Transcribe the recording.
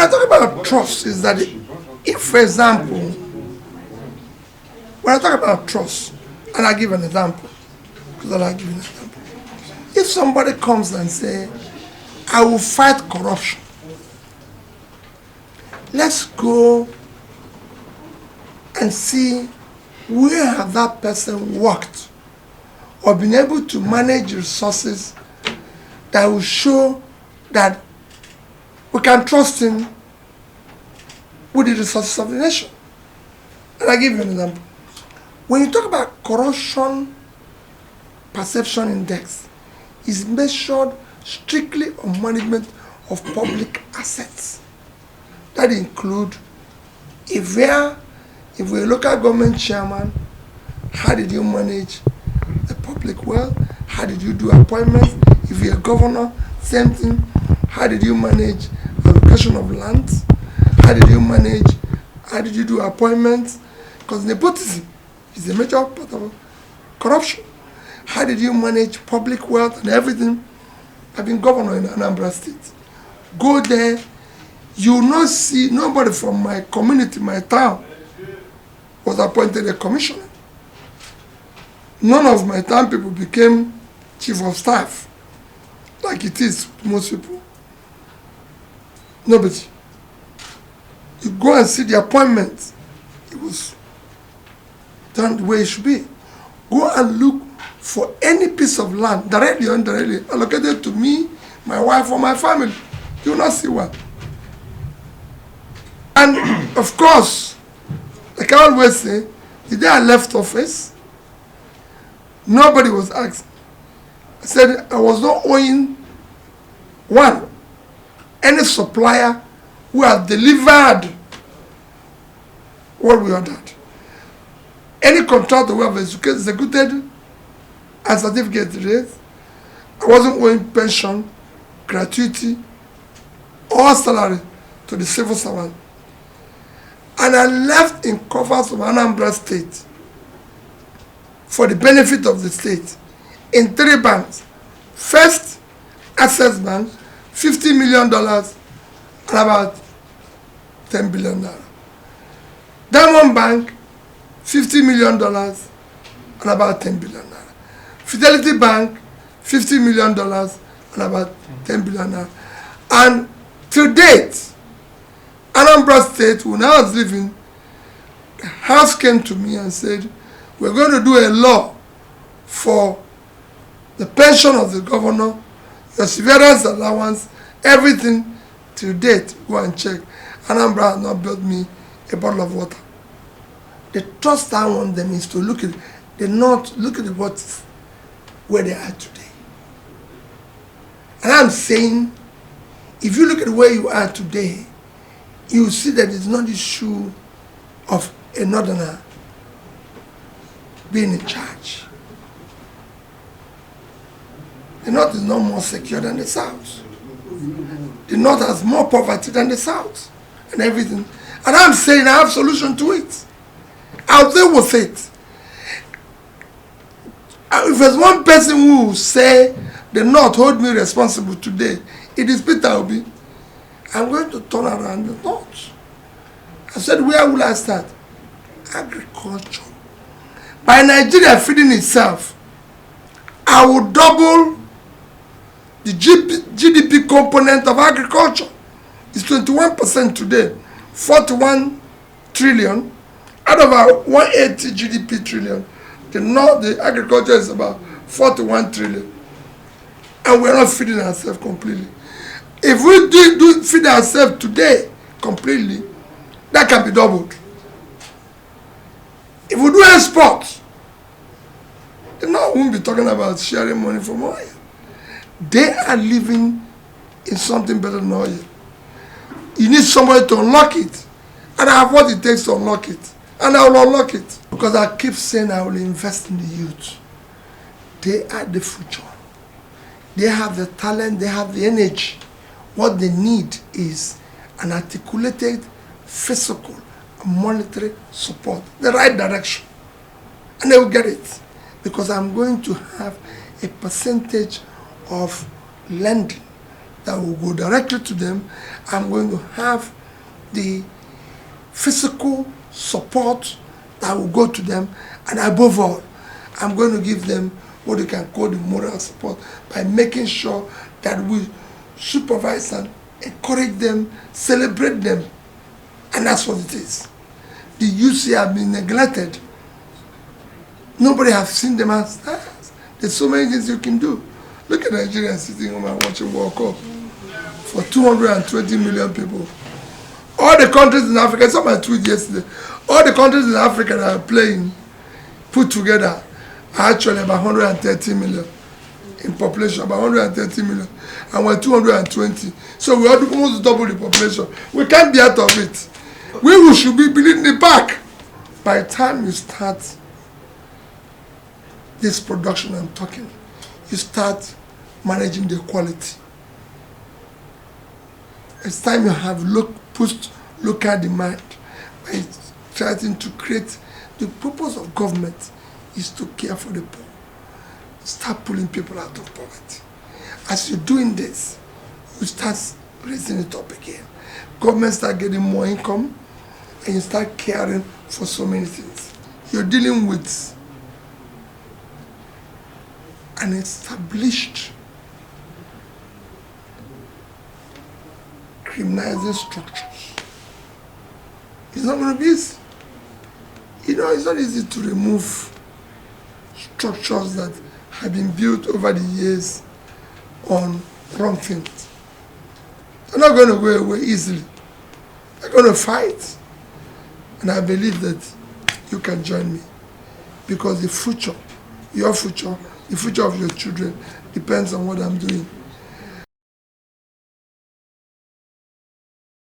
I talk about trust, is that if, for example, when I talk about trust, and I give an example, if somebody comes and say, I will fight corruption, let's go and see where have that person worked or been able to manage resources that will show that we can trust him with the resources of the nation. And I give you an example. When you talk about corruption perception index, is measured strictly on management of public assets. That include if we're a local government chairman, how did you manage the public wealth? How did you do appointments? If you're a governor, same thing. How did you manage allocation of lands? How did you do appointments? Because nepotism is a major part of corruption. How did you manage public wealth and everything? I've been governor in Anambra State. Go there, you will not see nobody from my community, my town, was appointed a commissioner. None of my town people became chief of staff, like it is to most people. Nobody. You go and see the appointment. It was done the way it should be. Go and look for any piece of land, directly or indirectly, allocated to me, my wife, or my family. You will not see one. And of course, like I always say, the day I left office, nobody was asked. I said I was not owing any supplier who had delivered what we ordered. Any contractor who have executed a certificate raise, I wasn't owing pension, gratuity, or salary to the civil servant. And I left in covers of Anambra State for the benefit of the state in 3 banks. First, Access Bank, $50 million and about $10 billion. Diamond Bank, $50 million and about $10 billion. Fidelity Bank, $50 million and about $10 billion. And to date, Anambra State, when I was living, the House came to me and said, we're going to do a law for the pension of the governor, your severance allowance, everything. To date, go and check. Anambra has not brought me a bottle of water. The trust I want them is to look at where they are today. And I'm saying, if you look at where you are today, you see that it's not the issue of a northerner being in charge. The North is not more secure than the South. The North has more poverty than the South and everything. And I'm saying I have a solution to it. I'll deal with it. If there's one person who will say the North hold me responsible today, it is Peter Obi. I'm going to turn around the North. I said, where will I start? Agriculture. By Nigeria feeding itself, I will double the GDP component of agriculture. It's 21% today, 41 trillion. Out of our 180 GDP trillion, the agriculture is about 41 trillion. And we're not feeding ourselves completely. If we do feed ourselves today completely, that can be doubled. If we do export, then now we won't be talking about sharing money from oil. They are living in something better than oil. You need somebody to unlock it. And I have what it takes to unlock it. And I will unlock it. Because I keep saying I will invest in the youth. They are the future. They have the talent, they have the energy. What they need is an articulated physical and monetary support, the right direction. And they will get it. Because I'm going to have a percentage of lending that will go directly to them. I'm going to have the physical support that will go to them, and above all, I'm going to give them what you can call the moral support by making sure that we supervise and encourage them, celebrate them, and that's what it is. The youth here have been neglected. Nobody has seen them as stars. There's so many things you can do. Look at Nigerians sitting home and watching World Cup for 220 million people. All the countries in Africa, someone tweeted yesterday, all the countries in Africa that are playing put together are actually about 130 million in population, about 130 million, and we're 220. So we almost double the population. We can't be out of it. We should be building the park. By the time you start this production I'm talking, you start managing the quality. It's time you have pushed local demand by trying to create. The purpose of government is to care for the poor. Start pulling people out of poverty. As you're doing this, you start raising it up again. Government start getting more income, and you start caring for so many things. You're dealing with an established criminalizing structures. It's not going to be easy. You know, it's not easy to remove structures that have been built over the years on wrong things. They're not going to go away easily. They're going to fight. And I believe that you can join me, because the future, your future, the future of your children depends on what I'm doing.